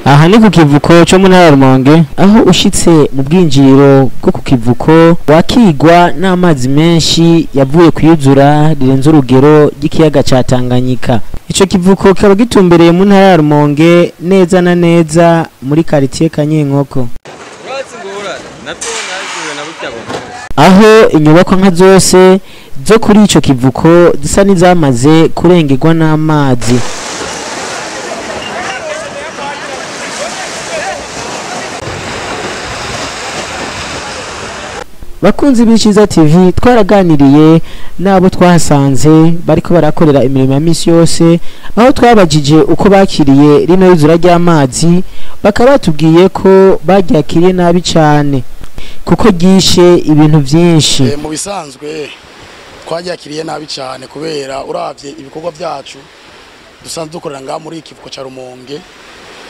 Aha ni kukivuko cyo mu ntara ya Rumonge, aho ushitse mu bwinjiriro bwo kukivuko wakigwa n'amazi menshi yavuye kuyuzura rirenze urugero ry'ikiyaga ca Tanganyika. Ico kivuko kaba gitumbereye mu ntara ya Rumonge neza na neza muri quartier Kanyenkoko. Aho inyubako nka zose zo kuri ico kivuko zisa nizamaze kurengerwa n'amazi. Bakunzi b'Iciza Tv twaraganiriye nabo twahasanze bariko barakorera imirimo ya misi yose, aho twabajije uko bakiriye rino yuzura ry'amazi, bakaba batubwiye ko baryakiriye nabi cyane kuko gishe ibintu byinshi. Mu bisanzwe twaryakiriye nabi cyane kubera uravye ibikorwa byacu dusanzwe dukorera nga muri ikivuko ca Rumonge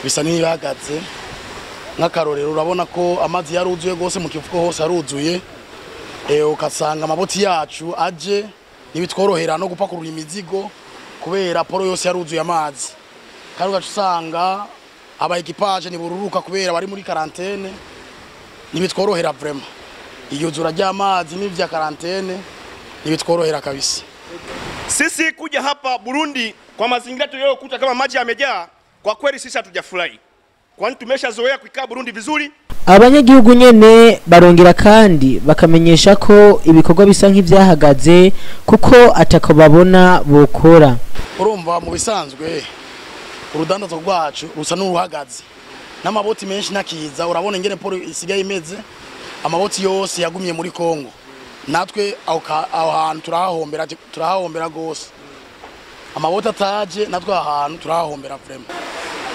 bisa n'ibihagaze. Nk'akarorero urabona ko amazi yaruzuye gose mu kivuko hose aruzuye, ukasanga amaboti yacu aje nibitworohera no gupakurura imizigo kubera poro yose yaruzuye amazi, kandi ugacusanga aba equipage nibururuka kubera bari muri quarantaine, nibitworohera vraiment iyuzura ry'amazi n'ivya quarantaine nibitworohera kabisa. Sisi kuja hapa Burundi kwa mazingira tuliyokuta kama maji yamejaa, kwa kweli sisi hatujafurahi, kwani tumeshazoea kukaa Burundi vizuri. Abanyagihugu nyene barongera kandi bakamenyesha ko ibikorwa bisa nk'ivyahagaze kuko atako babona bokora. Urumva mu bisanzwe urudandazo rwacu rusa n'uruhagaze, n'amaboti menshi nakiza. Urabona ingene poro isigaye imeze, amaboti yose yagumye muri Kongo, natwe aho hantu turahahombera gose. Amaboti ataje natwe ahantu turahahombera vraiment.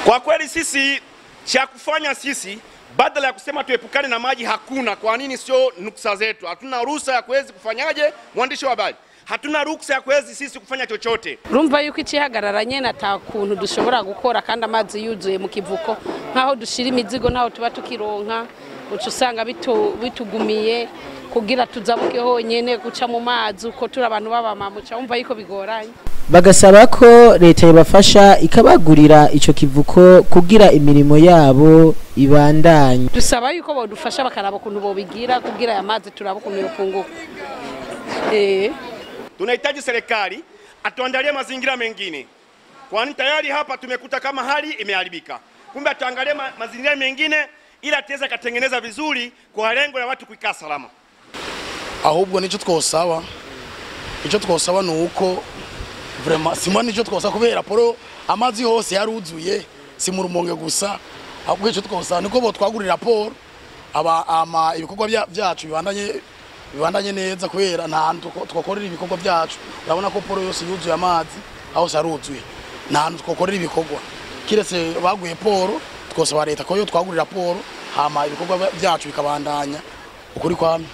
Kwa kweli sisi cha kufanya sisi badala ya kusema tuepukane na maji hakuna. Kwa nini sio nuksa zetu? Hatuna ruhusa ya kuwezi kufanyaje, mwandishi wa habari? Hatuna ruhusa ya kuwezi sisi kufanya chochote. Urumva yuko ikihagararanye natakuntu dushobora gukora kandi amazi yuzuye mu kivuko, nkaho dushira imizigo naho tuba tukironka ucusanga bitugumiye kugira tuzabuke honyene guca mu mazi uko turi abantu babamamuca, umva yuko bigoranye. Bagasaba ko leta yabafasha ikabagurira ico kivuko kugira imirimo yabo ibandanye. Dusaba yuko bodufasha bakaraba kuntu bobigira kugira ya mazi turaba kuntu yopunguka. Tunahitaji serikali atuandalie mazingira mengine, kwani tayari hapa tumekuta kama hali imeharibika. Kumbe atuangalie mazingira mengine ila tuweze kutengeneza vizuri kwa lengo la watu kuikaa salama. Ahubwo nico twosaba nuko vraiment simani nico twosaba kubera poro amazi hose yaruzuye, si mu Rumonge gusa. Ahubwo ico twosaba niko bo twagurira poro ibikorwa byacu bibandanye neza kubera ntantu twakorera ibikorwa byacu. Urabona ko poro yose yuzuye amazi, aho saruzuye ntantu twakorera ibikorwa, kiretse baguye poro. Twosaba leta ko yo twagurira poro hama ibikorwa byacu bikabandanya ukuri kwamye.